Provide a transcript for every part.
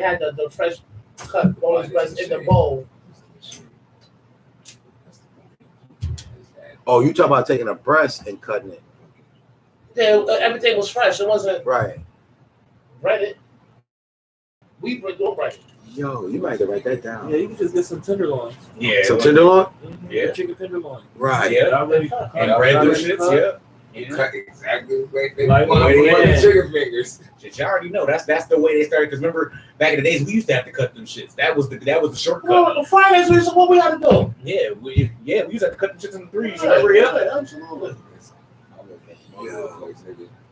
had the fresh cut all his breast in the bowl. Oh, you talking about taking a breast and cutting it? Yeah, everything was fresh. It wasn't right. Breaded. We don't bread it. Yo, you might have to write that down. Yeah, you can just get some tenderloins. Yeah. Some tenderloin? Yeah. Chicken tenderloin. Right. Yeah. Already And bread those shits, yeah. You cut exactly like they Like want yeah. chicken fingers. Shit, you already know that's the way they started. Because remember, back in the days, we used to have to cut them shits. That was the shortcut. Well, Fridays was what we had to do. Yeah, we used to have to cut them shits in the threes. Remember? Yeah, absolutely.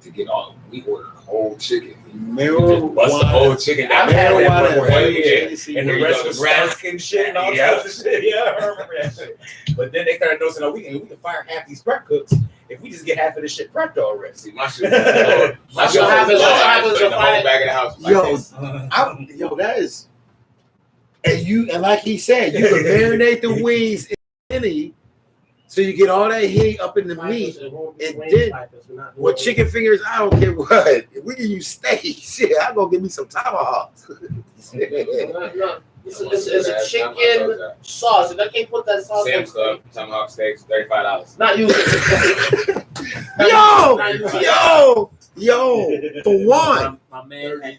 To get all, we ordered whole chicken. Bust the whole chicken down there, and the rest was grass stock and shit and all types of shit. Yeah, I remember that shit. But then they started noticing, oh, we can fire half these prep cooks if we just get half of this shit prepped already. See, my shit was my shit was the whole back of the house. Yo, that is, and like he said, you can marinate the wings in any. So you get all that heat up in the meat, and then with chicken fingers, I don't care what. If we can use steak, shit, I'm gonna give me some tomahawks. It's a chicken sauce, and I can't put that sauce. Sam's Club tomahawk steaks, $35. Not using yo, for one, my man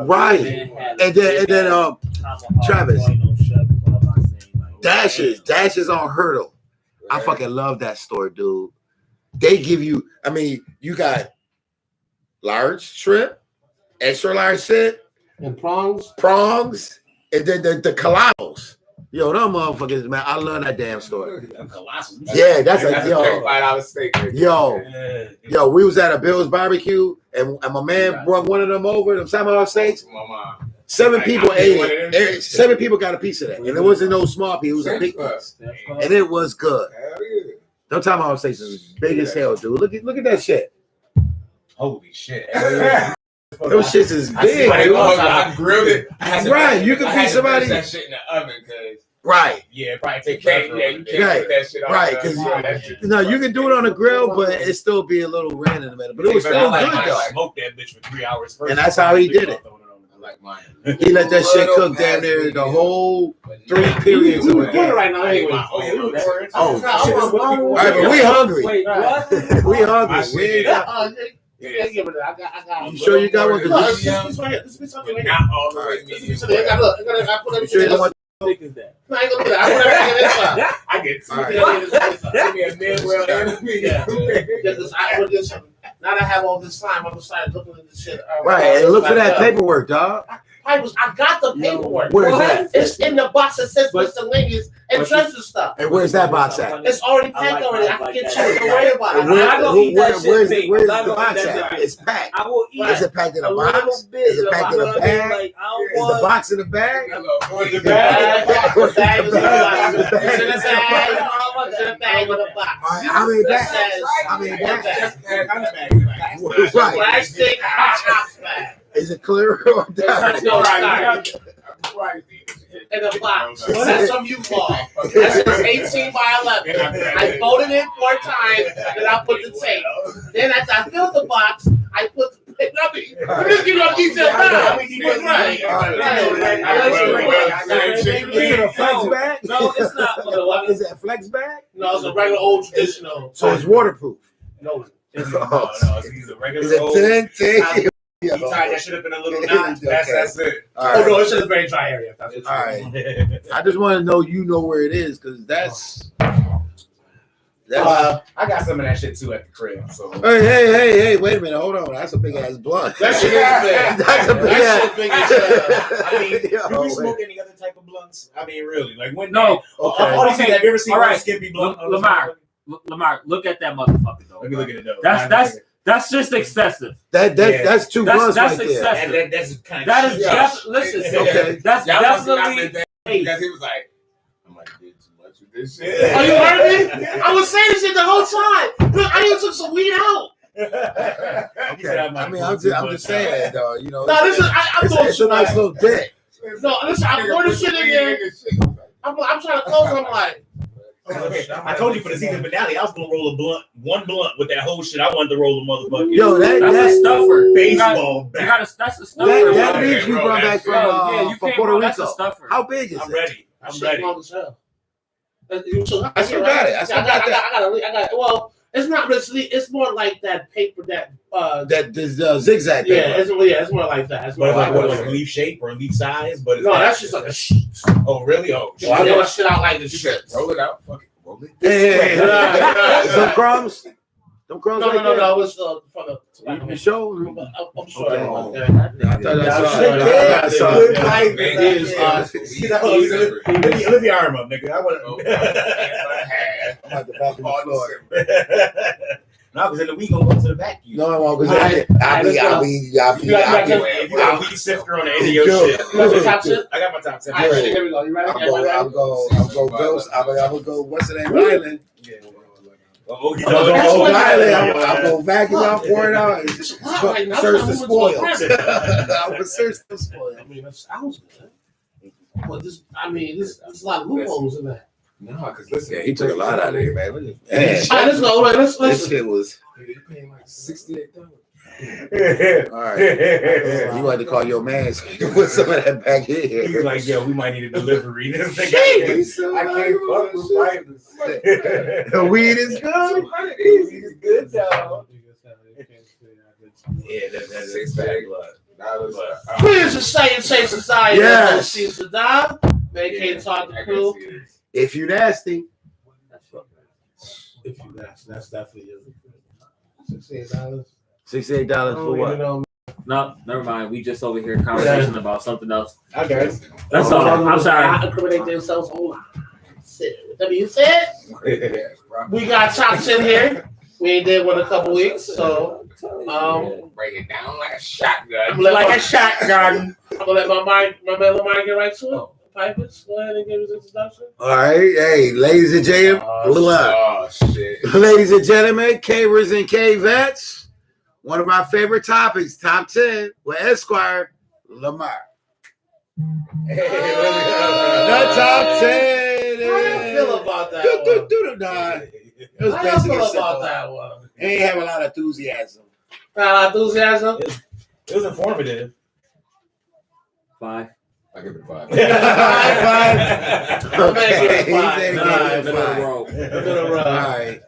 right, and then Travis, dashes on hurdle. I fucking love that store, dude. They give you, I mean, you got large shrimp, extra large shrimp, and prongs, and then the colossals. Yo, them motherfuckers, man, I love that damn store. Yeah, that's a $35 steak. Yo, we was at a Bill's barbecue, and my man brought one of them over, them tomahawk steaks. 7 people ate it. 7 people got a piece of that. And it wasn't no small piece. It was a big piece. And it was good. Them tomahawk steaks is big as hell, dude. Look at that shit. Holy shit. Those shits is big, dude. I grilled it. Right. You can feed somebody. That shit in the oven, cause right. Yeah, probably take you can't put that shit on. Right, because you can do it on a grill, but it still be a little ran in the middle. But it was still good though. Smoke that bitch for 3 hours first. And that's how he did it. Like mine. He let that shit cook down there the whole 3 periods of it. Right now, anyway. All right, but we hungry. Wait, what? We hungry. We ain't got. You sure you got one? Because this right here. This is something right here. Not all the way medium. I put everything in this. Thick is that? No, I ain't gonna do that. I put everything in this side. I get Give me a mid-well and Now that I have all this time, I'm decided looking at this shit. right, and look for that paperwork, dog. I got the paperwork. Where's that? It's in the box that says miscellaneous and treasure stuff. And where's that box at? It's already packed already. I can get you. Don't worry about it. Where's the box at? It's packed. I will eat Is it packed in a box? Is it packed in a bag? Like, Is the box in the bag? The bag is in the bag. It's in the bag. It's in the bag with a box. How many bags? How many bags? Right. Plastic box bag. Is it clear or dark? No, right. In a box. That's from U-Ball. That's 18 by 11. I folded it 4 times, then I put the tape. Then after I filled the box, I put the just give you a detail now. Is it a flex bag? No, it's not. Is it a flex bag? No, it's a regular old traditional. So it's waterproof. No, it's a regular Is it 10? You tied that shit up in a little knot. That's it. Right. Oh no, it's in a very dry area. All right. I just want to know you know where it is because that's. I got some of that shit too at the crib. So hey! Wait a minute, hold on. That's a big ass blunt. That shit is big. That's a big ass. I mean, do we smoke any other type of blunts? I mean, really? Like when? No. Okay. Have you ever seen a skippy blunt? Lamar, look at that motherfucker though. Let me look at it though. That's just excessive. That's 2 blunts right excessive. there. That's kind of. That is just listen. Okay. That's definitely. Because he was like, I might have did too much of this shit. Oh, you heard me? I was saying this shit the whole time. Look, I even took some weed out. Okay. I mean, I'm just saying, though. You know. No, this is. I'm doing it's a nice little dick. No, listen. I poured this shit in there. I'm trying to close. I'm like. I told you for the season finale, I was gonna roll one blunt with that whole shit. I wanted to roll a motherfucker. Yo, That's a that stuffer. baseball You bat. got that's a stuffer. that leaves you brought back Bro, yeah, you from can't Puerto roll. That's a Rico. stuffer. How big is I'm it? ready. I'm ready. I still got it. I still got that. I got it. Well, it's not really. It's more like that paper that. That this zigzag paper. It's more like that. It's more But like like leaf shape or leaf size? But no, that's just like a sheet. Oh really? Oh, So I know shit out like the shit. Roll it out. Fuck it. Roll it. Hey, some crumbs. Some crumbs. No. It was from the. You sure? I'm sure. Okay. I thought I saw Good it. life. It is, Lift your arm up, nigga. I want I'm at the back of the floor. No, because in the week gonna go to the vacuum. No, I won't. I'll You weed sifter on the end of your shit. You got your top 10? I got my top 10. All right, here we go. You ready? I'll go Ghost. I'll go. What's the name? Island. Oh, I'll go vacuum out, pour it out, and just search the spoils. I would search the spoils. I mean, that sounds good. But there's a lot of loopholes in that. No, because listen. Yeah, he took a lot out of it, man. All right, let's go. Let's This shit was. You're paying like $68. All right. You had to call your man so you can put some of that back here. He's like, yo, we might need a delivery. This I nigga, can't fuck with fighters. The weed is good. Weed is good, though. Yeah, that's Six pack blood. Please society. Yes. Seems to die. They can't talk to crew. If you nasty. If you that's definitely it. $68. $68 for what? No, never mind. We just over here conversation about something else. Okay. That's all. I'm sorry. Incriminate themselves. Hold on. That being said, we got top 10 here. We ain't did one in a couple weeks, so break it down like a shotgun. I'm gonna let my man LaMars get right to it. Pipers, go ahead and give his introduction. All right. Hey, ladies and gentlemen. Oh, shit. Ladies and gentlemen, cavers and cavettes. One of our favorite topics, top 10, with Esquire LaMars. The top 10. How you feel about that one? It was How you basically feel simple. about that one? He ain't have a lot of enthusiasm. Enthusiasm? It was informative. 5. I give it a 5. Five. Okay. He Five. said he Middle gave of it the five. road. All right.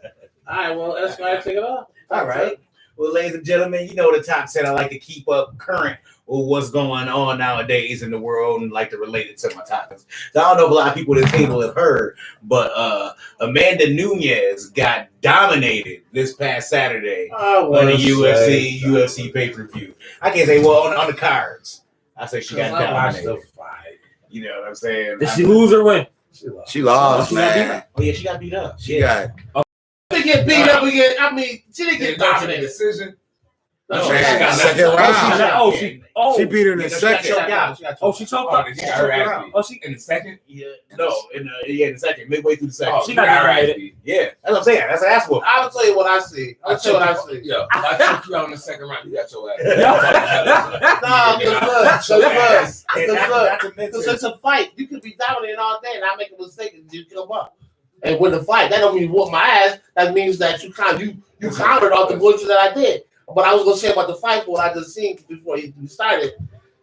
All right, well, Esquire, take it off. All right. Well, ladies and gentlemen, you know the top 10. I like to keep up current with what's going on nowadays in the world and like to relate it to my topics. So I don't know if a lot of people at the table have heard, but Amanda Nunes got dominated this past Saturday on the UFC pay-per-view. I can't say, well, on the cards. I say she got dominated. You know what I'm saying? Did she lose or win? She lost, man. Oh, yeah, she got beat up. She got. She get beat up again. I mean, she didn't Did get it go to the dominated. decision? No, Man, she got second round. She She beat her in the second. choked out. Oh, she choked Oh, up. did she got her ass beat? Oh, she. In the second? Yeah, no, in the second, midway through the second. Oh, She got her ass dominated. beat. Yeah, that's what I'm saying. That's an ass whoop. I'll tell you what I see. I'll tell you what I see. Yo, if I took you out in the second round, you got your ass. No, because That's because it's a fight. You could be dominating all day and I make a mistake and you come up and win the fight. That don't mean you whoop my ass. That means that you countered all the bullshit that I did. But I was gonna say about the fight, what I just seen before you started,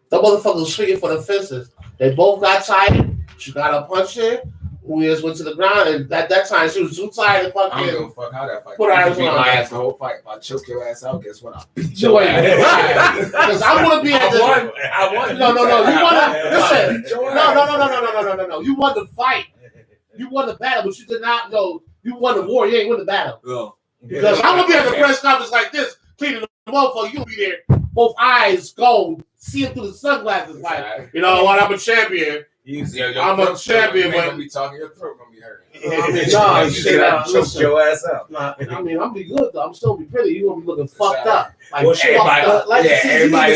the motherfuckers was swinging for the fences. They both got tired. She got a punch in. We just went to the ground, and at that time she was too tired to I don't give fucking a fuck how that fight. put her You ass beat on. my ass the whole fight. If I choke your ass out, guess what? I'll beat You your ain't ass. because I want to be at the. I won. No. You wanna listen? Beat your ass. No. You won the fight. You won the battle, but you did not know. You won the war. You ain't win the battle. Oh. Because I'm gonna be at the press conference like this, cleaning the motherfucker. You'll be there, both eyes gone, seeing through the sunglasses. Like, you know what? I'm a champion. I'm a champion, but but be talking. Your throat gonna be hurting. Choke your ass out. I mean, I'm be good though. I'm still be pretty. You gonna be looking fucked up. Like, Well, fucked up. like everybody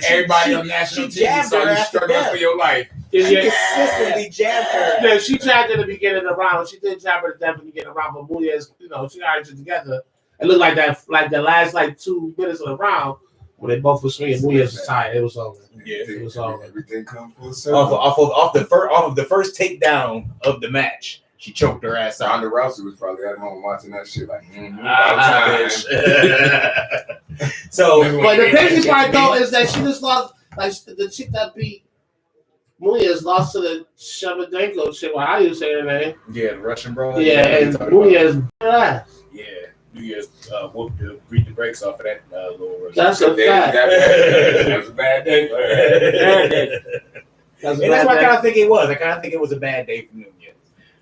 everybody on national she TV jabbed saw her you after struggling death. for your life. Yeah, consistently jabbed her. Yeah, she jabbed in the beginning of the round. She did jab her to death in the beginning of the round, but Munoz, she got it together. It looked like that, like the last 2 minutes of the round when they both were swinging. Munoz was tired. It was over. Yeah, it was over. Everything comes full circle. Off of the first takedown of the match, She choked her ass out. Ronda Rousey was probably at home watching that shit like, So, but the crazy part though is that she just lost. Like the chick that beat Munoz lost to the Shevchenko chick. Well, how do you say her name? yeah, the Russian bro. Yeah, and Munoz beat her ass. Yeah, Munoz beat the brakes off of that little Russian. That's a fact. That was a bad day. That's And that's what I kind of think it was. I kind of think it was a bad day for Nunez.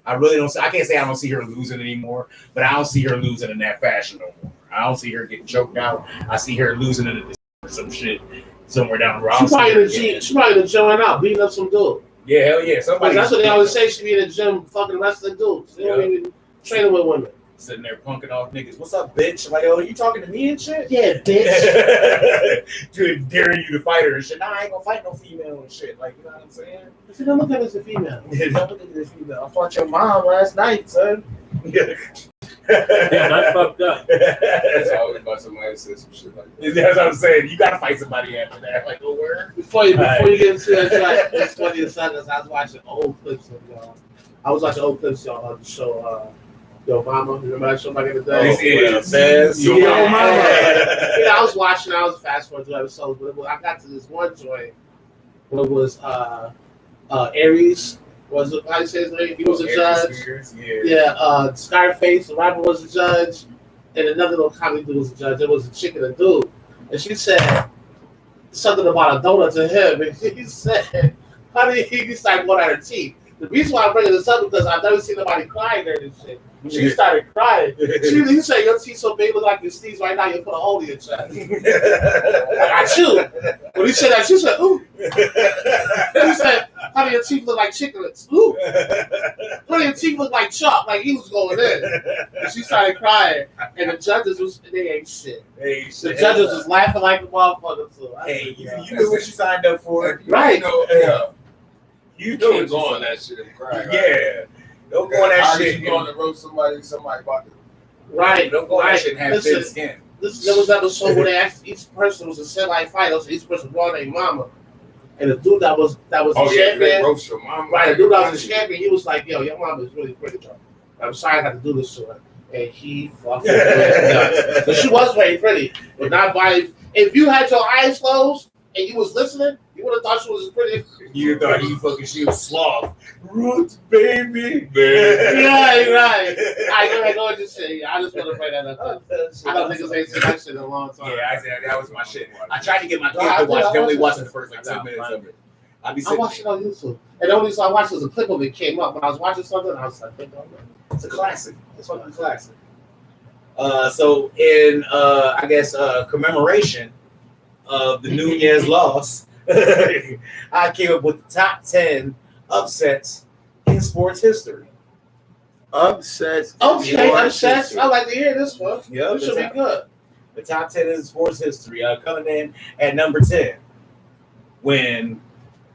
I really don't. I can't say I don't see her losing anymore, but I don't see her losing in that fashion no more. I don't see her getting choked out. I see her losing in some shit somewhere down the road. She probably in the gym right now, beating up some dude. Yeah, hell yeah. Somebody. That's what they always say. She be in the gym, fucking wrestling dudes. They don't even training with women. Sitting there punking off niggas. What's up, bitch? Like, oh, you talking to me and shit? Yeah, bitch. Dude, daring you to fight her and shit. Nah, I ain't gonna fight no female and shit. Like, you know what I'm saying? I said, don't look at me as a female. Yeah, don't look at me as a female. I fought your mom last night, son. Yeah, that's fucked up. It's always about somebody that says some shit like that. That's what I'm saying. You gotta fight somebody after that. Like, oh, where? Before you get into that track, it's funny as I was watching old clips of y'all. I was watching old clips y'all on the show. Yo Mama, remember that show back in the day? Yo Mama. Yeah, I was watching. I was fast forward through episodes, but I got to this one joint where it was Aries. Was it? How do you say his name? He was a judge. Yeah. Scarface, the rapper, was a judge, and another little comedy dude was a judge. It was a chick and a dude, and she said something about a donut to him, and he said, "Honey," he started going at her teeth. The reason why I'm bringing this up is because I've never seen nobody crying during this shit. She started crying. He said, "Your teeth so big, look like your sneeze right now. You put a hole in your chest." I chew. When he said that, she said, "Ooh." He said, "Honey, your teeth look like chiclets." Ooh. Honey, your teeth look like chalk. Like he was going in. And she started crying, and the judges they ain't shit. The judges was laughing like the motherfucker too. Hey, you knew what you signed up for, right? You don't go on that shit and cry. Yeah. Don't go on that shit. You going to roast somebody about it. Right. Don't go on that shit and have thin skin. There was an episode where they asked each person was a semi-final, so each person brought their mama. And the dude that was the champion. Roast your mama. Right, the dude that was the champion, he was like, "Yo, your mama is really pretty, bro. I'm sorry I had to do this to her." And he fucking nuts. But she was very pretty, but not by. If you had your eyes closed and you was listening, you would have thought she was pretty. You thought she was sloth. Roots, baby. Right. I know what you're saying. I just want to bring that up. I don't think it's ain't seen that shit in a long time. Yeah, I said that was my shit. I tried to get my kids to watch. They only watched the first 10 minutes of it. I watched it on YouTube, and the only reason I watched it was a clip of it came up when I was watching something. I was like, "It's a classic. It's fucking classic." So in I guess commemoration of the Nunez loss, I came up with the top 10 upsets in sports history. Upsets. Okay, upsets. I like to hear this one. Yeah, this should be good. The top 10 in sports history. Coming in at number 10 when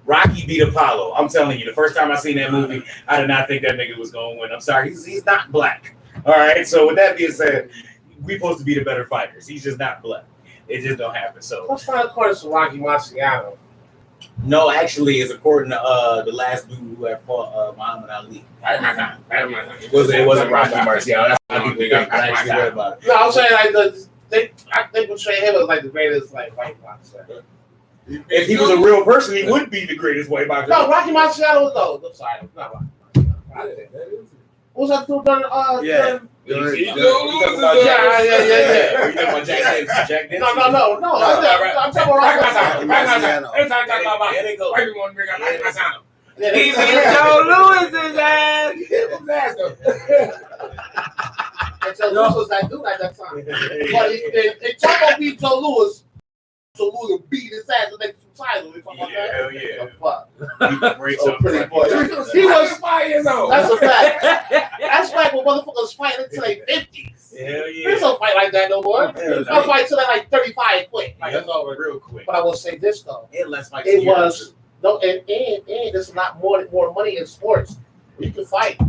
Rocky beat Apollo. I'm telling you, the first time I seen that movie, I did not think that nigga was going to win. I'm sorry, he's not black. All right, so with that being said, we supposed to be the better fighters. He's just not black. It just don't happen. So let's find according to Rocky Marciano. No, actually, it's according to the last dude who had fought Muhammad Ali. It wasn't Rocky Marciano. That's why people think I actually read about it. No, I'm saying like they portray him as like the greatest like white boxer. If he was a real person, he would be the greatest white boxer. No, Rocky Marciano was no. I'm sorry, not Rocky Marciano. What was that dude done? Yeah. Yeah. You talking about Jack Dempsey? No. I'm talking about Rocky Marciano. There they go. He's in Joe Lewis's ass. And Joe Lewis was that dude at that time. But they talk about beat Joe Lewis. So Lewis beat his ass and make some title. Hell yeah. Fuck. Pretty boy. He was 5 years old. That's a fact. That's like when motherfuckers fight until their 50s. Hell yeah. There's no fight like that no more. I'll fight till they're like 35 quick. Like it's over real quick. But I will say this though. It was no, and there's a lot more money in sports. You can fight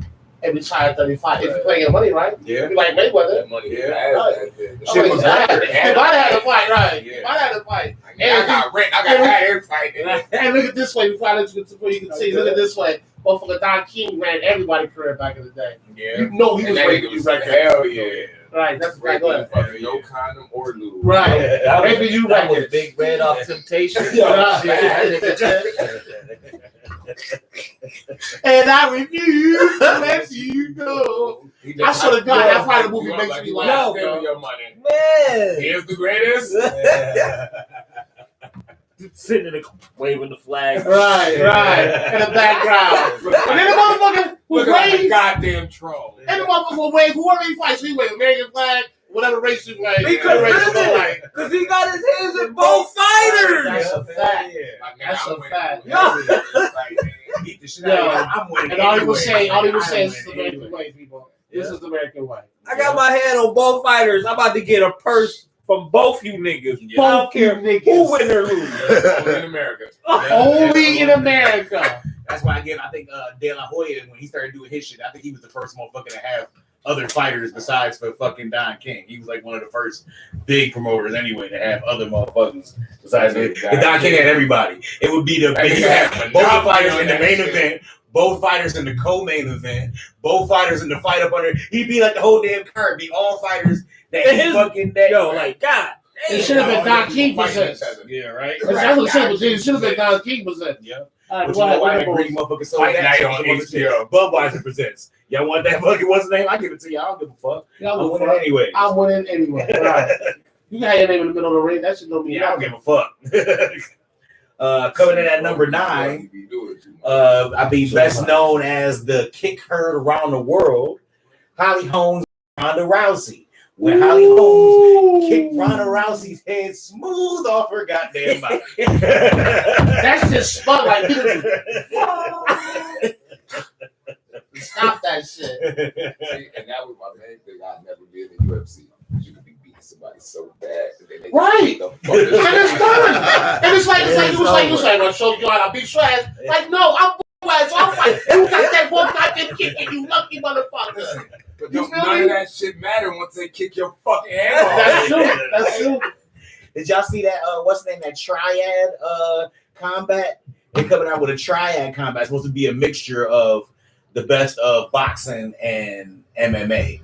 and retired 35. If you're playing money, right? Yeah. You like Mayweather. That money, Yeah. the Shit was bad. bad. They might have had a fight, right? Yeah. Might have had a fight. I got rent. I got every fight. Hey, look at this way before you can see. Look at this way. Motherfucker Don King ran everybody's career back in the day. Yeah. You know he was breaking you record. Hell yeah. Right, that's right. Go ahead. No condom or lube. Right. That you was record. Big Red off Temptation. And I refuse to let you go. I swear to God, that's why the movie makes me laugh. Your money. Man. Here's the greatest. Sitting in the waving the flag. Right. In the background. And then the motherfucker was Look like a waving. goddamn troll. And the motherfucker will wave whoever he fights. He wave American flag, whatever race he plays. Because he got his hands in both fighters. That's a fact. That's a fact. Beat the shit out of him. I'm winning. And all he was saying is the American way, people. This is the American way. I got my hand on both fighters. I'm about to get a purse from both you niggas. I don't care who win or lose. Only in America. Only in America. That's why I think De La Hoya, when he started doing his shit, I think he was the first motherfucker to have other fighters besides for fucking Don King. He was like one of the first big promoters anyway to have other motherfuckers besides him. Don King had everybody. It would be the big both fighters in the main event, both fighters in the co-main event, both fighters in the fight up under. He'd be like the whole damn card. Be all fighters that he fucking like God. It should have been Don King presents. Yeah, right. That's what it should have been Don King presents. Yeah. All Which right, is why the green motherfucker so Fight that night shit on motherfucker HBO. Budweiser presents. Y'all want that fucking what's the name? I give it to you. I don't give a fuck. I'm winning anyway. I'm winning anyway. Right. You can have your name in the middle of the ring. That shit don't mean I don't give a fuck. Coming in at number 9, I'll be best known as the kick heard around the world, Holly Holmes, Ronda Rousey. When Holly Holmes kicked Ronda Rousey's head smooth off her goddamn body. That's just spun like stop that shit. And that was my main thing I never did in UFC. You could be beating somebody so bad that they Right. The fuck And it's done. And it's like you was like, I'll show you how to beat your ass. Like, no, I'm ass. I'm like, you got that one goddamn kick and you lucky motherfucker. But none of that shit matter once they kick your fucking head off. That's true. That's true. Did y'all see that? What's the name? That triad combat? They're coming out with a triad combat. It's supposed to be a mixture of the best of boxing and MMA.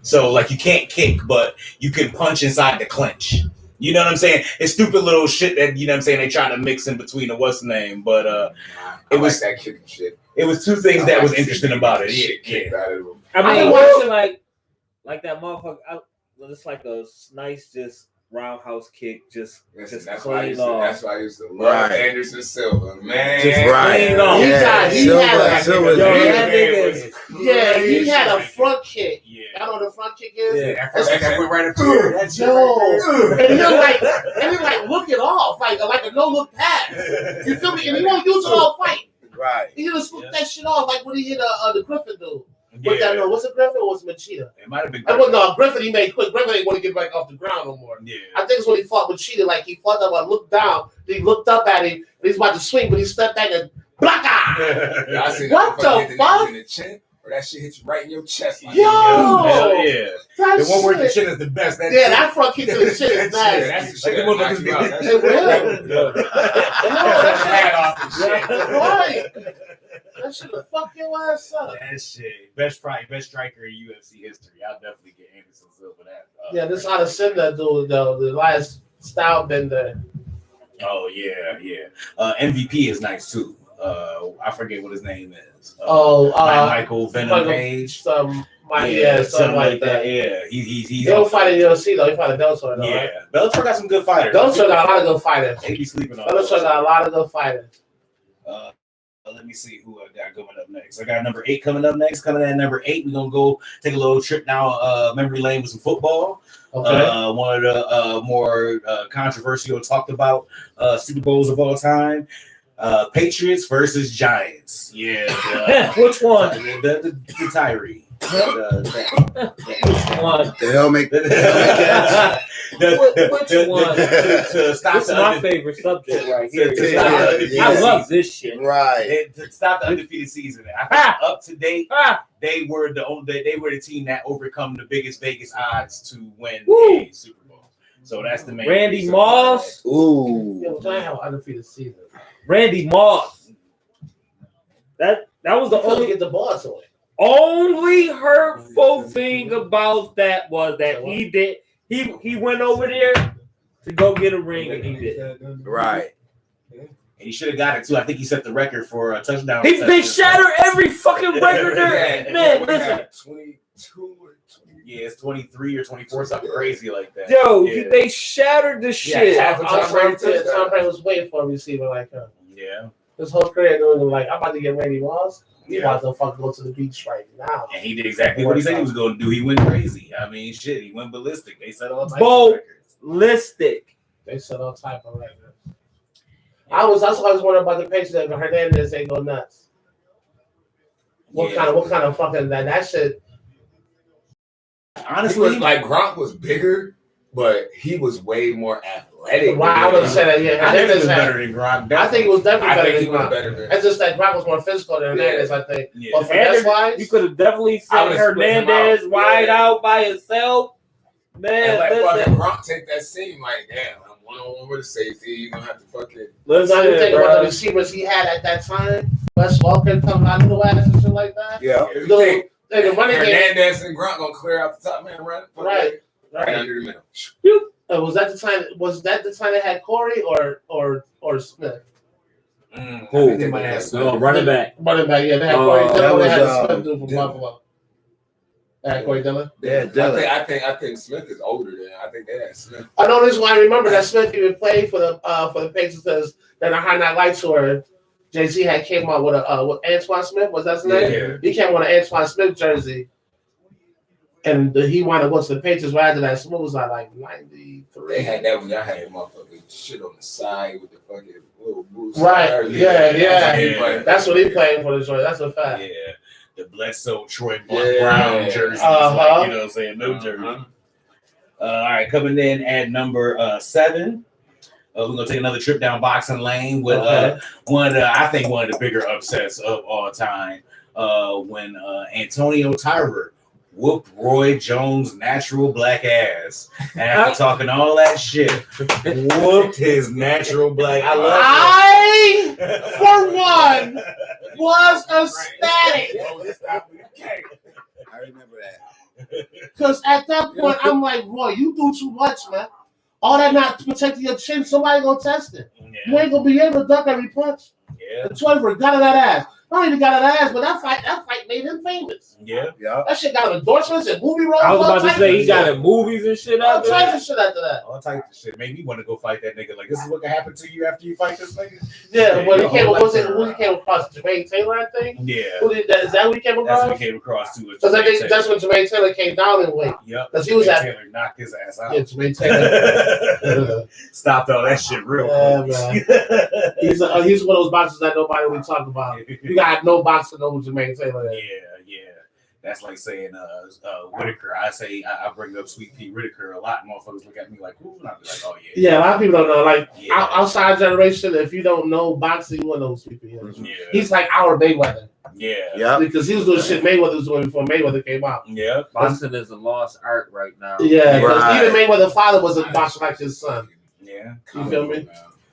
So like you can't kick, but you can punch inside the clinch. You know what I'm saying? It's stupid little shit that you know what I'm saying. They try to mix in between the what's the name, but it was like that kicking shit. It was two things that was interesting about it. Yeah. I mean, watching like that motherfucker. It's like a nice, just roundhouse kick, just clean off. That's why I used to love Anderson Silva, man. Just clean off. He had a front kick. Yeah. I know what a front kick is. Yeah, that went right up there. That's and he like look it off, like a no look pass. You feel me? And he won't use it all fight. Right. He just look that shit off, like when he hit the Griffin dude. What's that? No, was it Griffin or was it Machida? It might have been. Griffin he made quick. Griffin didn't want to get back off the ground no more. Yeah. I think it's when he fought Machida. Like he fought up, I looked down, then he looked up at him, and he's about to swing, but he stepped back and blacka. What the fuck? In the chin, or that shit hits you right in your chest. Like, Yo, hell yeah. The one where the chin is the best. That front kick to the chin is nice. That's the shit that knocks you out. That's hat off and shit. Right. That shit will fuck your ass up. That shit. Best striker in UFC history. I'll definitely get Anderson Silva for that. Yeah, this Adesanya dude though, the last style bender. Oh yeah. MVP is nice too. I forget what his name is. Michael Venom Page. Something like that. Yeah, he's he don't fight in UFC though. He fought in Bellator though. Yeah, right? Bellator got some good fighters. Bellator got a lot of good fighters. They be sleeping on. Bellator got a lot of good fighters. Let me see who I got coming up next. I got number 8 coming up next. Coming in at number 8, we're gonna go take a little trip down memory lane with some football. Okay. One of the more controversial talked about Super Bowls of all time. Patriots versus Giants. Yeah. Which one? The Tyree. One. The helmet catch. Which one? To stop This is my favorite subject right here. Yeah. I love this shit. Right. To stop the undefeated season. I think up to date, they were the team that overcome the biggest Vegas odds to win a Super Bowl. So that's the main. Randy reason. Moss. Ooh. Yeah, but I have undefeated season. Randy Moss. That was the Only get the boss away. only hurtful thing about that was that he went over there to go get a ring and he did. Right. And he should have got it too. I think he set the record for a touchdown. They shattered every fucking record there. Man, listen. 22 or 20. Yeah, it's 23 or 24, something crazy like that. Yo, yeah. they shattered the shit. Tom Brady was waiting for a receiver like him. Yeah. His whole career doing like, I'm about to get Randy Moss. He's Yeah. about to fucking go to the beach right now. And he did exactly what he said he was going to do. He went crazy. I mean, shit, he went ballistic. They set all types of records. Ballistic. They set all type of records. That's what I was wondering about the Patriots. That Hernandez ain't go nuts. What kind of fucking that shit? Honestly, like Gronk was bigger, but he was way more athletic. Well, I would say that. Yeah, I think he was Hernandez better than Gronk. I think it was definitely I better think he than was Gronk. better than. It's just that Gronk was more physical than Hernandez, I think. Yeah. But finesse wise, You could have definitely I seen would've split him Hernandez out. wide Yeah. out by himself. Man, And let listen. fucking Gronk take that seam. Like, damn, I'm one-on-one with a safety. You're gonna have to fucking. let's not even think bro. about the receivers he had at that time. Wes Welker coming out of the ass and shit like that. Yeah. If you think The running game. Hernandez and Gronk gonna clear out the top man, right under the middle. Was that the time? Was that the time they had Corey or Smith? Who? They might have No, running back. Running back, yeah, they had Oh, Corey that Dillon. They was, had Smith dude from Dillon. Buffalo. They had Corey Dillon. Yeah, Dillon. I think Smith is older than. I think they had Smith. I know this is why I remember that Smith even played for the Patriots because then the High Night Lights tour, Jay-Z had came out with with Antoine Smith. Was that his name? Yeah. He came with an Antoine Smith jersey. And he wanted to go to the Patriots right after that. Smith was like 93. They had that when y'all had the motherfucking shit on the side with the fucking little boots. Right. Yeah. But That's what he played for the joint. That's a fact. Yeah. The Bledsoe Troy Yeah. Brown jerseys. Uh-huh. Like, you know what I'm saying? No jersey. All right, coming in at number 7. We're gonna take another trip down boxing lane with one of the bigger upsets of all time. When Antonio Tarver whooped Roy Jones' natural black ass. And after talking all that shit, whooped his natural black. I, for one, was ecstatic. I remember that. Because at that point, I'm like, Roy, you do too much, man. All that not protecting your chin, somebody gonna test it. You ain't gonna be able to duck every punch. Yeah. The 12 got of that ass. Not even got of that ass, but that fight made him famous. Yeah. Yeah. That shit got endorsements and movie roles. I was all about to types say of he shit. got in movies and shit All out there. types of shit after that. All types of shit. Made me want to go fight that nigga. Like, this is what can happen to you after you fight this nigga? Yeah, when he your came, whole life who he came across? Jermaine Taylor, I think. Yeah. Is that who he came That's across? what came across too. Because I think that's when Jermaine Taylor came down in weight. Yep. Because he was at. Taylor knocked his ass out. Yeah, Jermaine Taylor. Stopped all that shit real Yeah, quick. He's one of those boxers that nobody really talk about. You got no boxer know who Jermaine Taylor is. Yeah. That's like saying Whitaker. I bring up Sweet Pea Whitaker a lot. Motherfuckers look at me like, who? And I'll be like, oh yeah. Yeah, a lot of people don't know. Like Yeah. outside generation, if you don't know boxing, you won't know who Sweet Pea is. Yeah. He's like our Mayweather. Yeah. Yeah. Because he was doing shit Mayweather was doing before Mayweather came out. Yeah. Boxing is a lost art right now. Yeah, because Right. even Mayweather's father was a boxer like his son. Yeah. You feel me?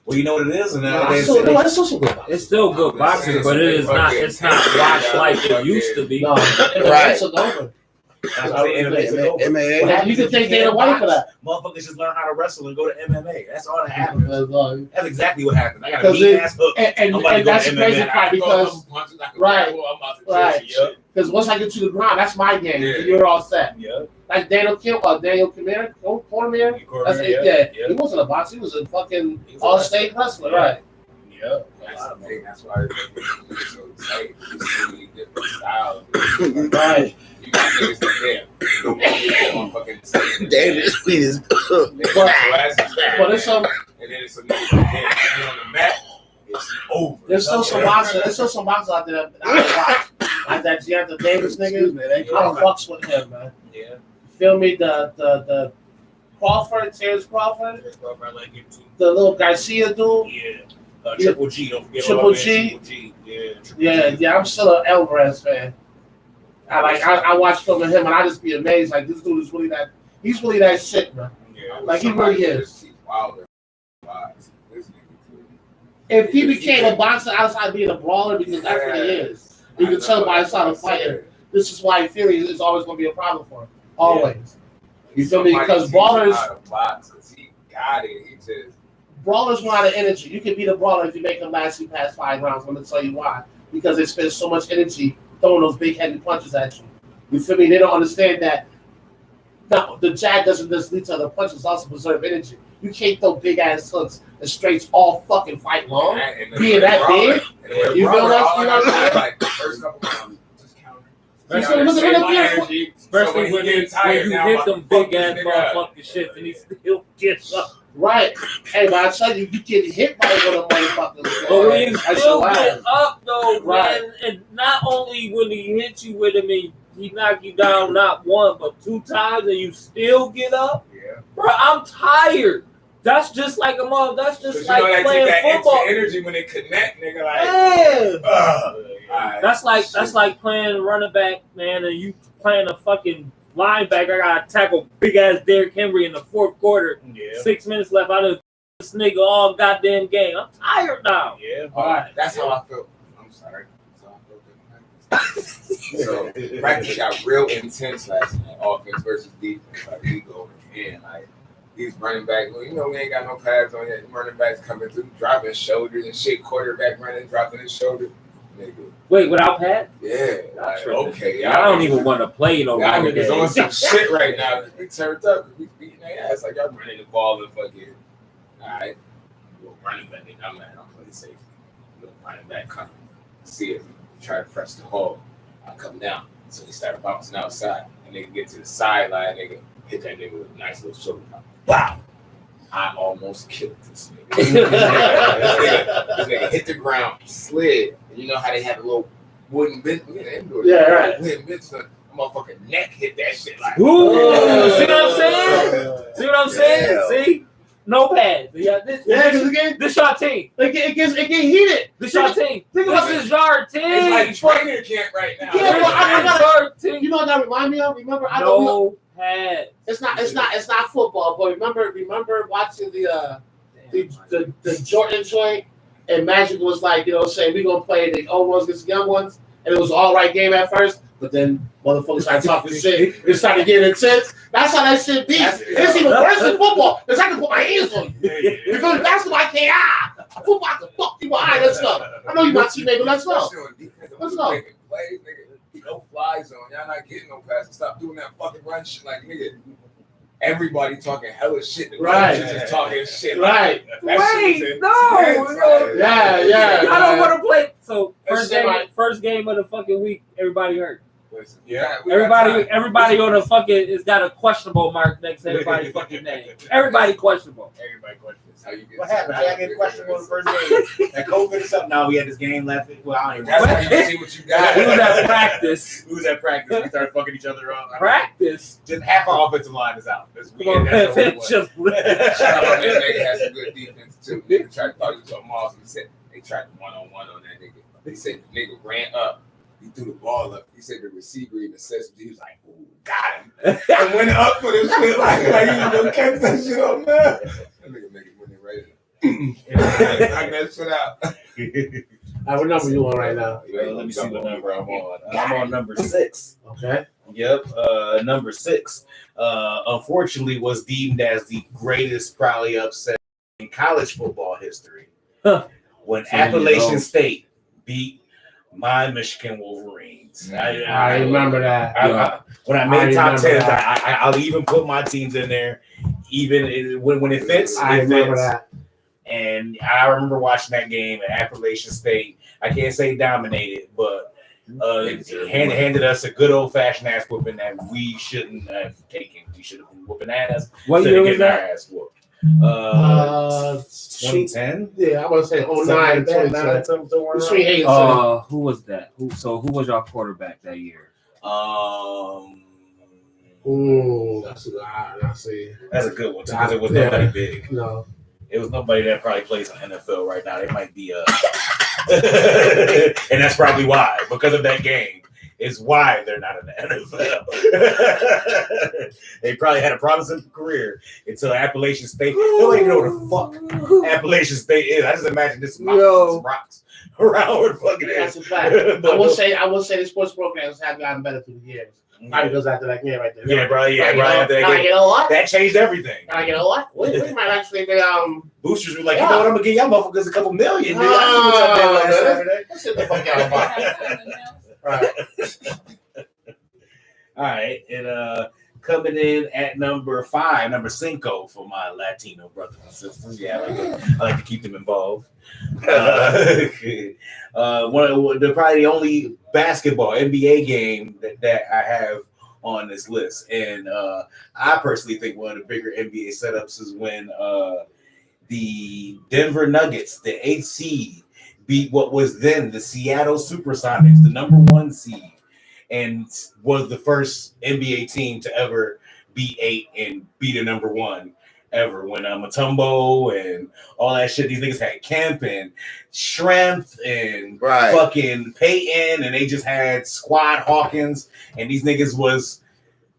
Well, you know what it is, and No, nowadays it's still some good boxing. It's still good boxing, but it is not. It's not watched like it used to be. No, Right. it's over. that's what the MMA's over. MMA. You can take Dana White for that. Motherfuckers just learn how to wrestle and go to MMA. That's all that happens. And That's exactly what happened. I got a mean ass hook. I'm about to go that's to the crazy MMA. part because right. Because once I get to the ground, that's my game. Yeah. You're all set. Yeah. Like Daniel Cormier, that's it. Yeah, he wasn't a boxer. He was a fucking all-state wrestler, right? Yeah. That's why it's so tight. There's so many different styles. Right. You got niggas that Damn, this sweet is good. But there's some. And then it's some niggas that get on the mat. It's over. There's still some boxers. There's still some boxers out there that I watch. Like that Deontay Davis nigga. I fucks with him, man. Yeah. Feel me? The Crawford, Terrence Crawford. I like him too. The little Garcia dude. Yeah. Triple G. Don't forget Triple G. Yeah. I'm still an Alvarez fan. I watch film of him and I just be amazed. Like this dude is really that. He's really that shit, man. Yeah, like he really is. Wilder. If he became a boxer outside being a brawler, because that's what he is. You can tell by his style of fighting. This is why Fury is always going to be a problem for him. Always. You feel me? Because brawlers. He got it. He just. Brawlers run out of energy. You can beat a brawler if you make him last you past 5 rounds. I'm going to tell you why. Because they spend so much energy throwing those big heavy punches at you. You feel me? They don't understand that. No, the jab doesn't just lead to other punches. Also preserve energy. You can't throw big ass hooks and straights all fucking fight long. Being that big, you feel that? You know what I'm saying? Like the first couple rounds, just counter. Especially when you hit them big ass motherfucking shit and he still gets up. Right. Hey, but I tell you, you get hit by one of them motherfuckers. But when you still get up though, right. Man, and not only when he hits you with him, he knock you down not 1 but 2 times, and you still get up. Yeah. Bro, I'm tired. That's just like a mom. That's just like playing football. Energy when they connect, nigga. Like, yeah. That's like playing running back, man, and you playing a fucking linebacker. I gotta tackle big ass Derrick Henry in the 4th quarter. Yeah. 6 minutes left. I done this nigga all goddamn game. I'm tired now. Yeah. All right. That's how I feel. I'm sorry. So practice got real intense last night. Offense versus defense. Like we go in, like these running backs. Well, you know we ain't got no pads on yet. Running backs coming through, dropping shoulders and shit. Quarterback running, dropping his shoulder. Nigga. Wait, without pads? Yeah. Like, okay. I don't even want to play no y'all running niggas game. on some shit right now. We turned up. We beating their ass. Like y'all running the ball and fucking. All right. Little running back. I'm not gonna play safety. Little running back come. See it. Try to press the hole. I come down. So he started bouncing outside. And nigga get to the sideline, nigga. Hit that nigga with a nice little shoulder pop. Wow. I almost killed this nigga. this nigga hit the ground, slid. And you know how they have a little wooden bench? Yeah, right. Wooden bench. The motherfucking neck hit that shit like. Ooh, see what I'm saying? See what I'm saying? See? No pads. Yeah, this your team. It get heated. This your team. This is your team. It's like training camp right now. Yeah, well, I got you know what that remind me of? Remember, I don't know. No pads. It's not football, but remember watching the Jordan joint, and Magic was like, you know, saying we gonna play the old ones against the young ones, and it was all right game at first, but then motherfuckers started talking shit. It started getting intense. That's how that shit be. It's even worse than football, because I can put my hands on you. You feel me? Basketball, I can't. Football, I can fuck you. All right, let's go. I know you my teammate, but let's go. Let's go. No fly zone. Y'all not getting no passes. Stop doing that fucking run shit. Like, nigga, everybody talking hella shit. The right. Just talking shit. Right. Wait, no. Yeah. I don't want to play. So, first game of the fucking week, everybody hurt. Yeah. Everybody on the fucking has got a questionable mark next to everybody's fucking name. Everybody questionable. What happened? I get questionable in the first game. That COVID or something? No, we had this game left. Well, I don't even know. That's how you see what you got. We was at practice. We started fucking each other up. Practice? Just half our offensive line is out. Come on, man. Shout out that nigga has some good defense, too. Nigga tried to thought he was on Mars. He said they tried one-on-one on that nigga. They said the nigga ran up. He threw the ball up. He said the receiver even said something. He was like, "Ooh, got him." And went up for this shit like you gonna catch that shit on there. That nigga make it when they ready. Knock that shit out. All right, what number you on right now? Let me see what number I'm on. I'm on number 6. Okay. Yep. Number 6. Unfortunately, was deemed as the greatest probably upset in college football history when Appalachian State beat my Michigan Wolverines. I remember that. When I made top 10s, I'll even put my teams in there. Even when it fits, I remember that. And I remember watching that game at Appalachian State. I can't say dominated, but handed us a good old-fashioned ass whooping that we shouldn't have taken. We should have been whooping ass. What year was that? Ass whooped. 2010. Yeah, I want to say 09, 2010. Who was that? Who was your quarterback that year? That's a good one too, because it was nobody big. No. It was nobody that probably plays in the NFL right now. They might be and that's probably why, because of that game, is why they're not in the NFL. They probably had a promising career until Appalachian State. They don't even know what the fuck Appalachian State is. I just imagine this mountains, rocks around where the fuck it is. That's a fact. I will say the sports programs have gotten better through the years. Probably goes after that game right there. Yeah, bro. Yeah, right after that game. You know what? That changed everything. You know what? We might actually be boosters were like, you know what? I'm gonna give y'all motherfuckers a couple million. Dude. Let's get the fuck out of Right. All right, and coming in at number 5, number 5 for my Latino brothers and sisters. Yeah, I like to keep them involved. Probably the only basketball NBA game that I have on this list, and I personally think one of the bigger NBA setups is when the Denver Nuggets, the 8th seed, beat what was then the Seattle Supersonics, the number 1 seed, and was the first NBA team to ever beat 8 and beat a number 1 ever. When Mutombo and all that shit, these niggas had Kemp and Strength and fucking Peyton, and they just had Squad Hawkins, and these niggas was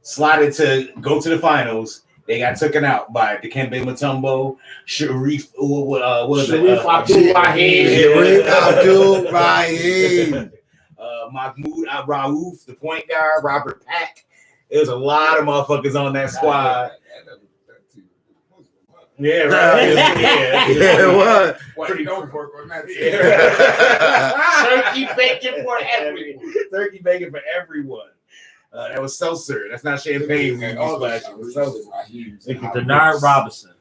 slotted to go to the finals. They got taken out by Dikembe Mutombo, Sharif Abdul-Rahim, Mahmoud Raouf, the point guard, Robert Pack. There was a lot of motherfuckers on that squad. Yeah, right. Yeah, it was. Pretty don't work on that. Turkey bacon for everyone. Turkey bacon for everyone. That was seltzer. That's not champagne. Denard Robinson.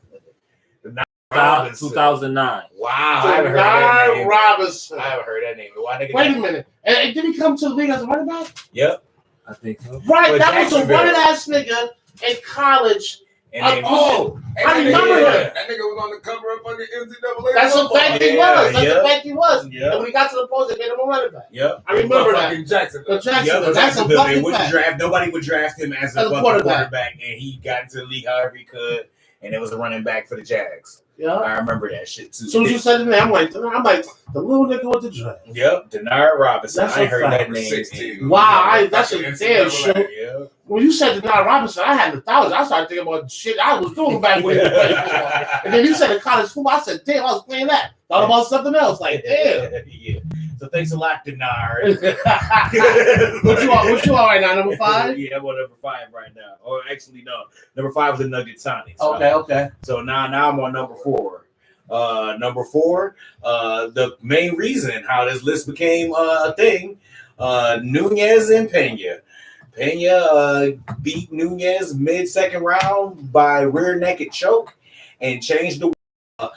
2009. Wow. I haven't heard that name. Robinson. I haven't heard that name. Wait a minute. And did he come to the league as a running back? Yep. I think so. Right. But that was a running ass nigga in college. I remember him. That nigga was on the cover up on the NCAA. That's a fact he was. That's a fact he was. Yep. And when he got to the post, they made him a running back. Yep. I remember that. Jackson. That's a fucking fact. Nobody would draft him as a quarterback, and he got into the league however he could, and it was a running back for the Jags. Yeah, I remember that shit too. As soon as you said the name, I'm like, the little nigga with the draft. Yep, Denard Robinson. I heard that name. 16. Wow, that's a damn shit. Yeah. When you said Denard Robinson, I had 1,000. I started thinking about shit I was doing back when he was playing football. And then you said the college football. I said, damn, I was playing that. Thought about something else. Like, damn. Yeah. So thanks a lot, Denard. What you on right now? Number 5? Yeah, I'm on number 5 right now. Or actually, no. Number 5 was the Nugget Sonics. Okay. So now I'm on number 4. Number 4, the main reason how this list became a thing, Nunez and Pena. Pena beat Nunez mid-second round by rear naked choke and changed the hey,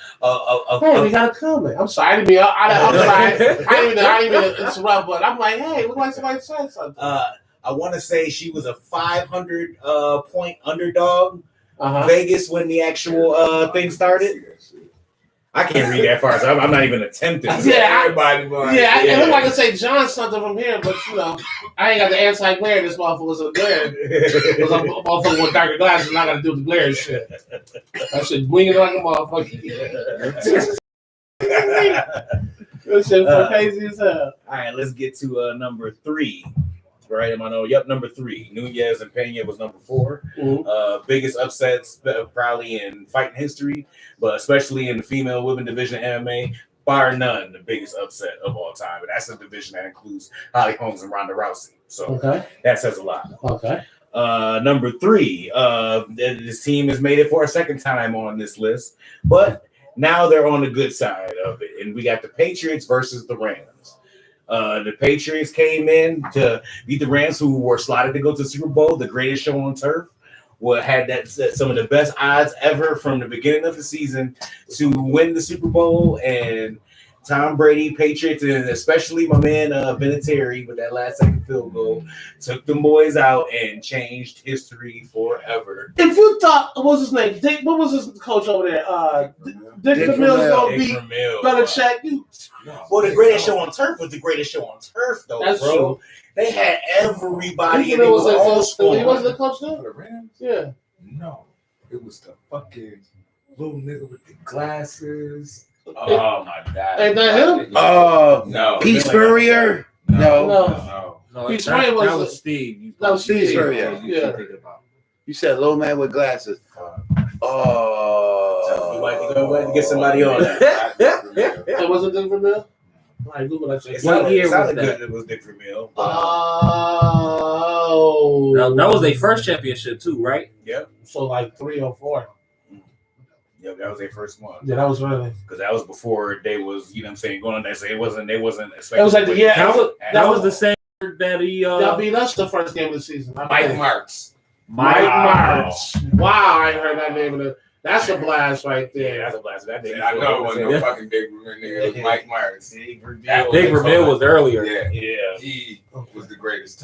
we got a comment. I'm sorry. I'm sorry. I didn't even interrupt, but I'm like, hey, look like somebody said something. I want to say she was a 500 point underdog. Vegas when the actual thing started. I can't read that far, so I'm not even attempting. It looked like I say John something from here, but I ain't got the anti-glare. This motherfucker's a glare. Because I'm a motherfucker with darker glasses, and I got to do the glare and shit. That shit winging like a motherfucker. That shit crazy as hell. All right, let's get to number 3. Right, am I know? Yep, number 3. Nunez and Pena was number 4. Mm-hmm. Biggest upsets probably in fighting history, but especially in the female women division MMA, bar none, the biggest upset of all time. And that's a division that includes Holly Holmes and Ronda Rousey. So that says a lot. Okay. Number 3, this team has made it for a second time on this list, but now they're on the good side of it. And we got the Patriots versus the Rams. The Patriots came in to beat the Rams, who were slotted to go to the Super Bowl, the greatest show on turf. Had some of the best odds ever from the beginning of the season to win the Super Bowl, and Tom Brady, Patriots, and especially my man Vinatieri with that last second field goal took them boys out and changed history forever. If you thought, what was his name? Dick, what was his coach over there? Dick Vermeil's going to beat Belichick. Well, the greatest show on turf was the greatest show on turf, though, That's bro. true. They had everybody. And it was all scoring. He wasn't the coach though? For the Rams? Yeah. No. It was the fucking little nigga with the glasses. Oh my god! Ain't that him? No. Peace Spurrier? No. Peace Spurrier was Steve. That was Steve Spurrier. Yeah. You said little man with glasses. We might to get somebody on that. That wasn't Dick Vermeil? Right, Google that shit. What year was sounded that? good. It was Dick Vermeil. Oh. That was their first championship too, right? Yep. So like 3 or 4. Yeah, that was their first one. Yeah, that was really. Because that was before they was, you know what I'm saying, going on there. So they wasn't expecting. It was like that was the same that he that beat us the first game of the season. Mike Marks. Mike Marks. Wow, I ain't heard that name of the. That's a blast right there. Yeah, that's a blast. That I know it wasn't no fucking Dick Vermeil nigga. It was Mike Marks. Dick Vermeil was earlier. Yeah. He was the greatest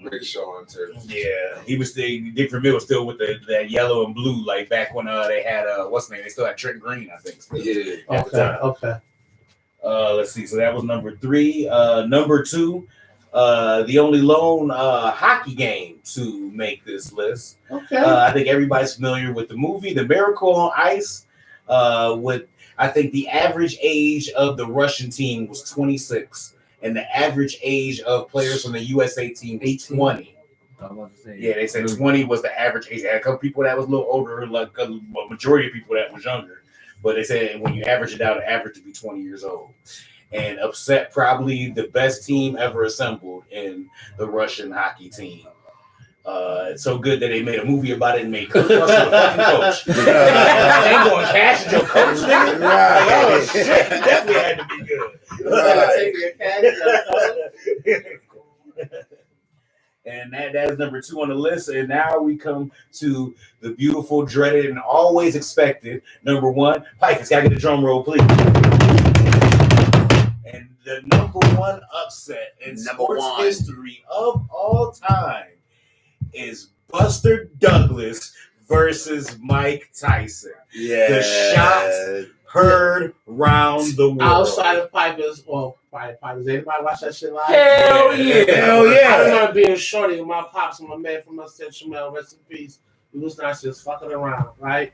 greatest show on turf. Yeah, Dick Vermeil was still with that yellow and blue, like back when they had what's his name? They still had Trent Green, I think. Yeah. Okay. Let's see. So that was number 3. Number 2, the only lone hockey game to make this list. Okay. I think everybody's familiar with the movie The Miracle on Ice. With I think the average age of the Russian team was 26. And the average age of players from the USA team was 20. Yeah, they said 20 was the average age. They had a couple people that was a little older, like a majority of people that was younger. But they said when you average it out, the average to be 20 years old. And upset probably the best team ever assembled in the Russian hockey team. It's so good that they made a movie about it and made Kurt Russell the fucking coach. They ain't going cash at your coach, nigga. Like, oh shit, definitely had to be good. And that is number 2 on the list. And now we come to the beautiful, dreaded, and always expected number 1. Pipers, gotta get a drum roll, please. And the number 1 upset in sports history of all time is Buster Douglas versus Mike Tyson. Yeah. The shots heard round the world. Outside of Pipers, Pipers. Anybody watch that shit live? Hell yeah. Hell yeah. I remember being shorty with my pops and my man from Mustard Shamel, rest in peace. We was not just fucking around, right?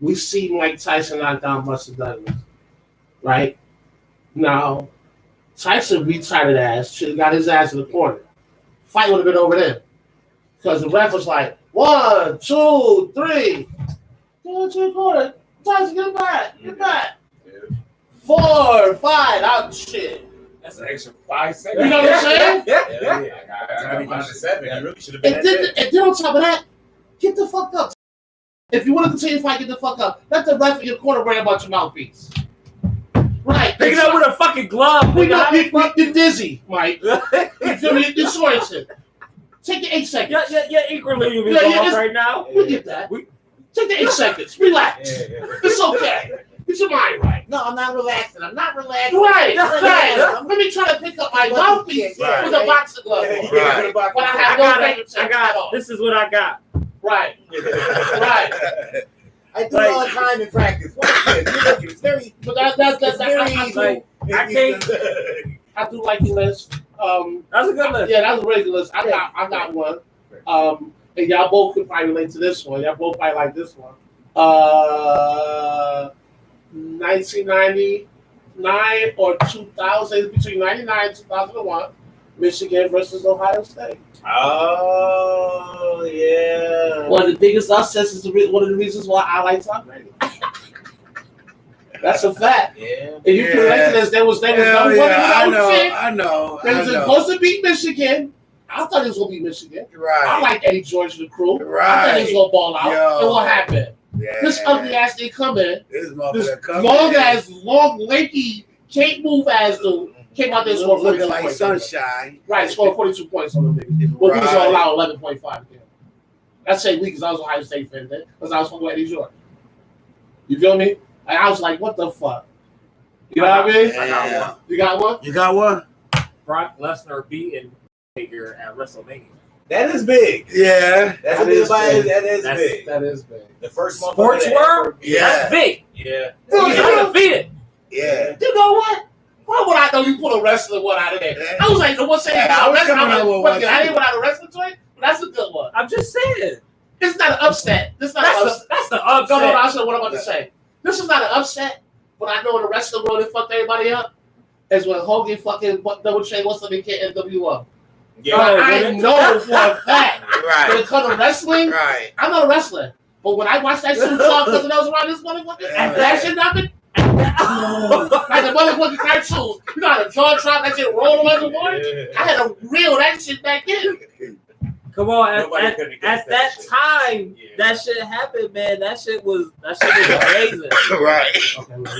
We see Mike Tyson knock down Buster Douglas, right? Now, Tyson retarded ass should have got his ass in the corner. Fight would have been over there. Because the ref was like, 1, 2, 3. Go to the corner. Tyson, get back. Get back. 4, 5. Out shit. That's an extra 5 seconds. You know what I'm saying? I got 7. You really should have been And then on top of that, get the fuck up. If you want to continue to fight, get the fuck up. Let the ref in your corner worry about your mouthpiece. Right. Pick it up with a fucking glove. You're dizzy, Mike. You feel me? You're disoriented. Take the 8 seconds. Yeah, equally right now. We get that. Take the 8 seconds. Relax. It's okay. Get your mind right. No, I'm not relaxing. Right. Let me try to pick up my mouthpiece with a box of gloves. Right. But I have no fingertips. I got. This is what I got. Right. I do it all the time in practice. Watch this. You're looking. It's very. But that's very easy. I can't. I do like the list. That's a good list. Yeah, that's a really good list. I got one. And y'all both could probably relate to this one. Y'all both probably like this one. 1999 or 2000, between 99 and 2001, Michigan versus Ohio State. Oh, yeah. One of the biggest upsets is one of the reasons why I like Tom Brady. That's a fact. Yeah. And you can relate to this. There was no one I know. They was supposed to beat Michigan. I thought it was going to be Michigan. Right. I like Eddie George and the crew. Right. I thought he was going to ball out. Yo. And what happened? Yeah. This ugly ass didn't come in. This Long, lanky, can't move ass dude came out there and scored 42 looking like points. sunshine. Right, scored 42 points on the nigga. Well, we was going to allow 11.5 again. That's saying we because I was an Ohio State fan then, because I was fucking with Eddie George. You feel me? And I was like, what the fuck? You know what I mean? I got one. You got one? You got one? Brock Lesnar beating Taker at WrestleMania. That is big. Yeah. That That is is big. big. That is big. The first Sports world? Yeah. That's big. Yeah. Dude, He's undefeated. Yeah. You know what? Why would I know you put a wrestling one out of there? I was like, what's saying? Yeah, I was coming up with one, I didn't put out a wrestling joint, but that's a good one. I'm just saying. It's not an upset. This is not an upset. That's the No, upset. I said what I'm about to say. This is not an upset, but I know in the wrestling world it fucked everybody up. Is when Hogan fucking double chain what's the kid NWO. Yeah. I know for a fact. When Right. it comes to wrestling, Right. I'm not a wrestler. But when I watched that suit song because I was around this motherfucker, and that shit happened, like the motherfucking cartoons, you know how the jaw drop, that shit roll like a boy? I had to reel that shit back in. Come on, Nobody could have at guessed that shit. time, Yeah. that shit happened, man. That shit was amazing. Right.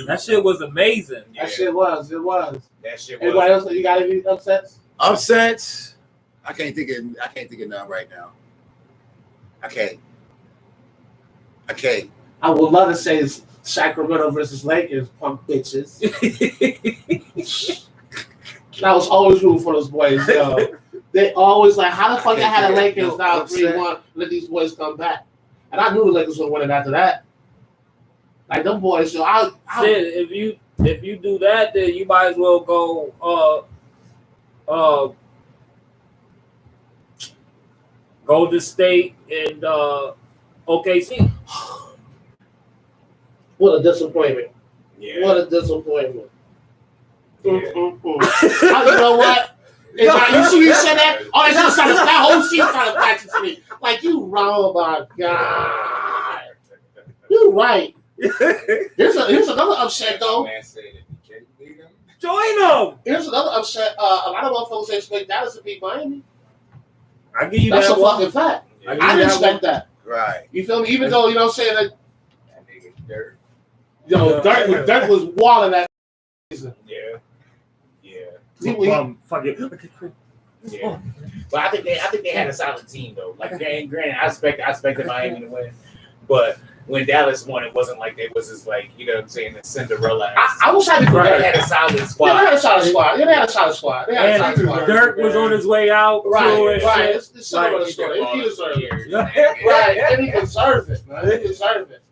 That shit was amazing. That shit was. That shit Anybody was. else? You got any upsets? Upsets? I can't think of none right now. I can't. I would love to say it's Sacramento versus Lakers, punk bitches. I was always rooting for those boys, yo. They always like, how the fuck I had the Lakers down 3-1, let these boys come back. And I knew the Lakers would win it after that. Like them boys, yo. Shit, if you do that, then you might as well go Golden State and OKC. What a disappointment. Yeah. What a disappointment. Yeah. You know what? You see you said that? Oh, that whole shit started flashing to me. Like, you wrong, oh my God. You right. Here's another upset, though. Join them. Here's another upset. A lot of motherfuckers expect Dallas to beat Miami. I give you That's that a one. fucking fact. I I didn't expect that. Right. You feel me? Even though, you know what I'm saying, that, That nigga dirt. Dirk was wilding that season. Yeah. Yeah. Yeah. But I think they had a solid team though. Like granted, I expected Miami to win, but when Dallas won, it wasn't like they was just like, you know what I'm saying, the Cinderella. I was happy for They that. had a solid They squad. had a solid squad. They had a solid squad. And Dirk was on his way out. Right, too, and right. shit. It's similar to the story. He deserved it. Yeah. Right, and he deserved it, man. He deserved it.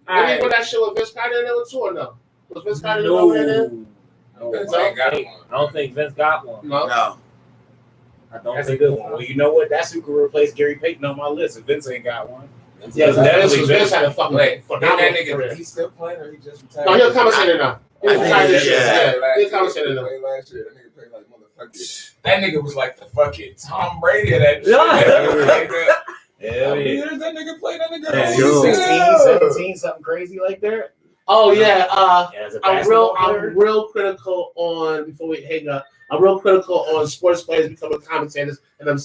All Did he right. win that shit with Vince Carter and they were touring though? Was Vince Carter over there? Vince ain't got one. I don't think Vince got one. No. No. I don't That's a think good one. Well, you know what? That's who could replace Gary Payton on my list. If Vince ain't got one. Yeah, Definitely Vince had a fucking Wait, phenomenal that nigga, career. he still playing or he just retired? No, he'll commentator now. He's retired this year. Yeah. He's commentator now. Last year, that nigga played like motherfucker. That nigga was like the fucking Tom Brady of that shit. Yeah. Hell How many yeah. years that nigga played? That nigga Yeah, was 16, 17, something crazy like that. Oh yeah, As a I'm basketball player. real critical on before we hang up. I'm real critical on sports players becoming commentators, and I'm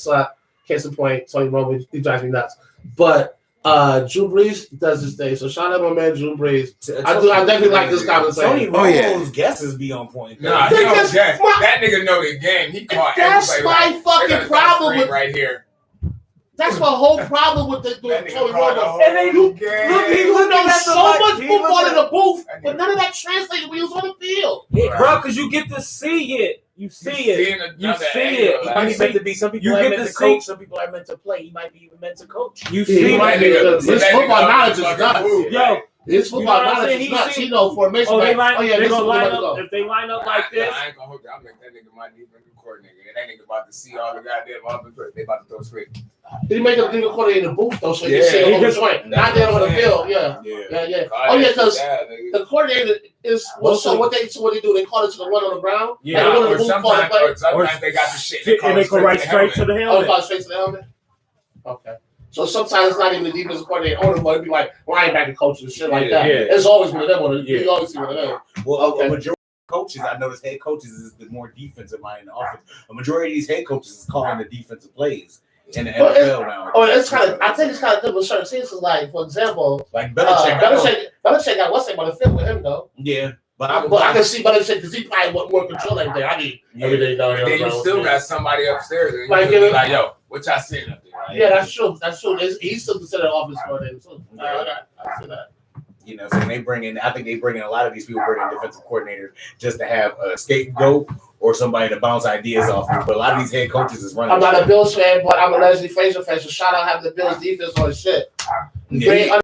case in point, Tony Romo, he drives me nuts. But Drew Brees does his thing. So shout out my man Drew Brees. I definitely like this commentator. Tony Oh, yeah. Romo's guesses be on point. Nah, he knows that. That nigga know the game. He caught That's everybody. my fucking problem with. right here. That's my whole problem with the That Tony nigga caught the Romo. whole And then you game. know so much football in the booth, That but nigga- none of that translated when he was on the field. Yeah, bro, because you get to see it. You see it. You see it. He might be meant to be. Some people You are get meant to to see- coach. Some people are meant to play. He might be even meant to coach. You Yeah, see he might it. be. That His nigga football up knowledge in is the nuts. fucking booth, Yo, right? His You know football what I'm knowledge saying? is He nuts. see- He know formation. Oh, they like, line. oh yeah, They this is gonna where line to up. go. If they line up like this, I ain't gonna hold you. I'll make that nigga my defensive coordinator. And that nigga about to see all the goddamn offense. They about to throw straight. Did he make a nigga coordinator in the booth though, so you Yeah, can see the he whole just- joint? Not there on the field. Yeah, Yeah. yeah. Oh yeah, because Yeah, nigga. the coordinator is well, so what they do. They call it to the one on the ground. Yeah, Like, the one in or the booth call the play. sometimes they got the shit. and they go right straight to the Oh, helmet. call it straight to the helmet. Okay. So sometimes it's not even the defensive coordinator on it, but it'd be like linebacker coaches and shit like that. Yeah. It's always one of them. You Yeah. always see one of them. Well, Okay. a majority of coaches, I noticed head coaches is the more defensive minded offense. A majority of these head coaches is calling the defensive plays in the But NFL now. Oh, it's kind of. I think it's kind of different with certain teams. Like, for example, Like Belichick. I know- Belichick got what's name on the fit with him though. Yeah, but I can see Belichick because he probably want more control everything. I need everything down And there. then you still got somebody upstairs. And Like, you give it- like, yo, what y'all saying up there? Right? Yeah, that's true. That's true. He's still considered an offense coordinator too. I see that. You know, so I think they bring in a lot of these people, bring in defensive coordinators just to have a scapegoat or somebody to bounce ideas off of. But a lot of these head coaches is running. I'm not a Bills fan, but I'm a Leslie Frazier fan. So shout out having the Bills defense on shit. He might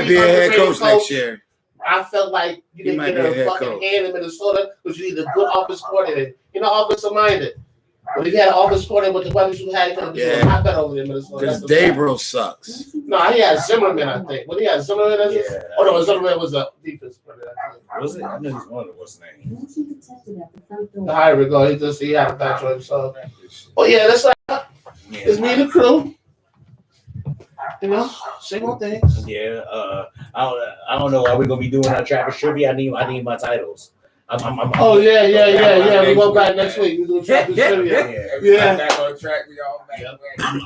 be a head coach next year. I felt like you didn't get a fucking hand in Minnesota because you need a good offense coordinator. You're not offensive minded. But if you had an offense coordinator with the weapons you had, you could have been a lot better over there in Minnesota. Because Daybro sucks. No, he had Zimmerman, I think. When he had Zimmerman, oh no, Zimmerman was a defense coordinator. Was it? I know he's one of what's name. The higher we go, he had a batch on himself. Oh yeah, that's like it's me and the crew. You know, same old things. Yeah, I don't know. Are we gonna be doing our Travis trivia? I need my titles. Oh yeah. We go back next week. We do Travis trivia. Yeah. Back on track. We all back. Yep.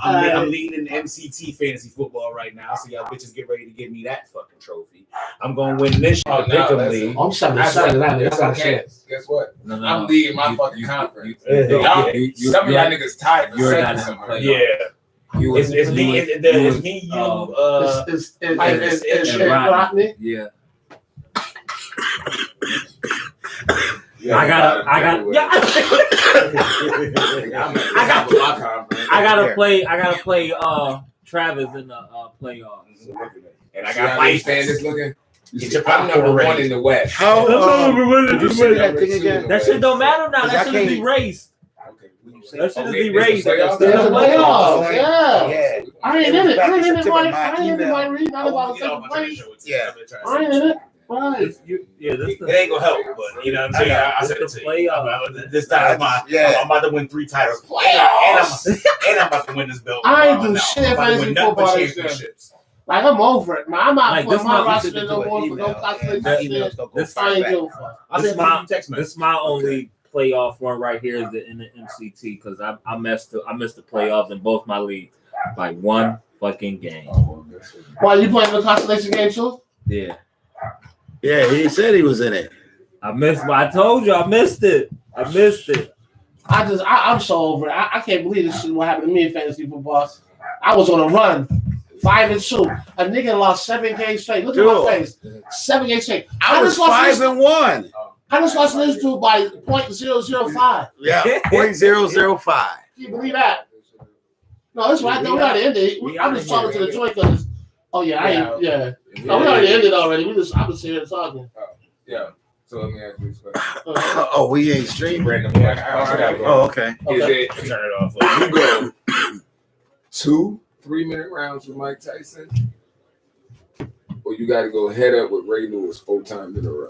I'm leading MCT fantasy football right now, so y'all bitches get ready to give me that fucking trophy. I'm gonna win this pick'em league. I'm excited. That's not a chance. Guess what? No. I'm leading my fucking conference. Some of y'all niggas tied for second somewhere. Yeah. It's me, you, it's Rodney. Yeah. Yeah, I gotta play Travis in the playoffs. And I got my fans looking. I'm number one in the West. How did you say that thing again? That shit don't matter now. That shit is erased. That shit is erased. There's a playoffs. Yeah. I ain't in it. I ain't in it. My read. Not about second place. Yeah. I ain't in it. Right. It ain't gonna help, but you know what I'm saying. I said it to you. This time I'm about to win 3 titles. And I'm about to win this belt. I ain't do shit fantasy football this year. Like I'm over it, man. I'm not putting my roster no more for no calculation. This is my only playoff one right here is in the MCT because I missed the playoffs in both my leagues by one fucking game. Why you playing the constellation game too? Yeah. Yeah, he said he was in it. I told you I missed it. I'm so over it. I can't believe this shit what happened to me in fantasy football. I was on a run. 5-2. A nigga lost 7 games straight. Look at my face. 7 games straight. I was 5-1. I just lost this dude by .005. Yeah, .005. Can you believe that? No, that's right. We already ended. I'm just talking to the joint because. Oh yeah, No, we already ended already. I'm just sitting here talking. Yeah. So let me ask you this question. Oh, we ain't streaming. Oh, okay. Is it Turn it off. You go 2 3-minute rounds with Mike Tyson, or you got to go head up with Ray Lewis 4 times in a row?